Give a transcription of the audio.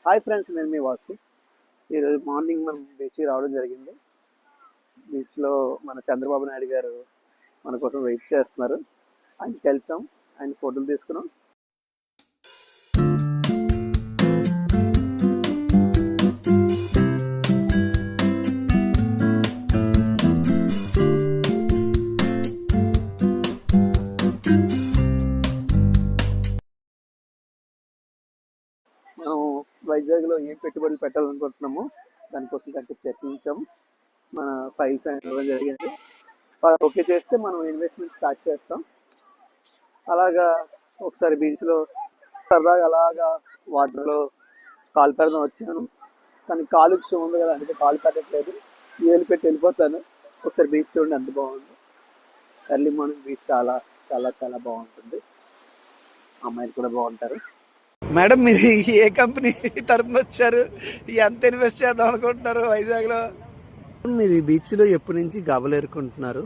Hi friends, నేను మీ వాసు. ఈరోజు morning మనం బీచ్కి రావడం జరిగింది. బీచ్లో మన చంద్రబాబు నాయుడు గారు మన కోసం వెయిట్ చేస్తున్నారు. ఆయనకి కలిసాం, ఆయన ఫోటోలు తీసుకున్నాం. మనం వైజాగ్లో ఏం పెట్టుబడులు పెట్టాలనుకుంటున్నామో దానికోసం కొంచెం చర్చించాం. మన ఫైల్స్ ఇవ్వడం జరిగింది. వాళ్ళు ఓకే చేస్తే మనం ఇన్వెస్ట్మెంట్ స్టార్ట్ చేస్తాం. అలాగా ఒకసారి బీచ్లో సరదాగా అలాగా వాటర్లో కాలు పెడదాం వచ్చాను, కానీ కాలు విషయం ఉంది కదా, అందుకే కాలు పెట్టట్లేదు. ఏలు పెట్టి వెళ్ళిపోతాను. ఒకసారి బీచ్ చూడండి ఎంత బాగుంది. ఎర్లీ మార్నింగ్ బీచ్ చాలా చాలా చాలా బాగుంటుంది. అమ్మాయిలు కూడా బాగుంటారు. మేడం, మీరు ఏ కంపెనీ తరఫున వచ్చారు? ఎంత ఇన్వెస్ట్ చేద్దాం అనుకుంటున్నారు వైజాగ్లో? మీరు ఈ బీచ్లో ఎప్పటి నుంచి గవ్వలేరుకుంటున్నారు?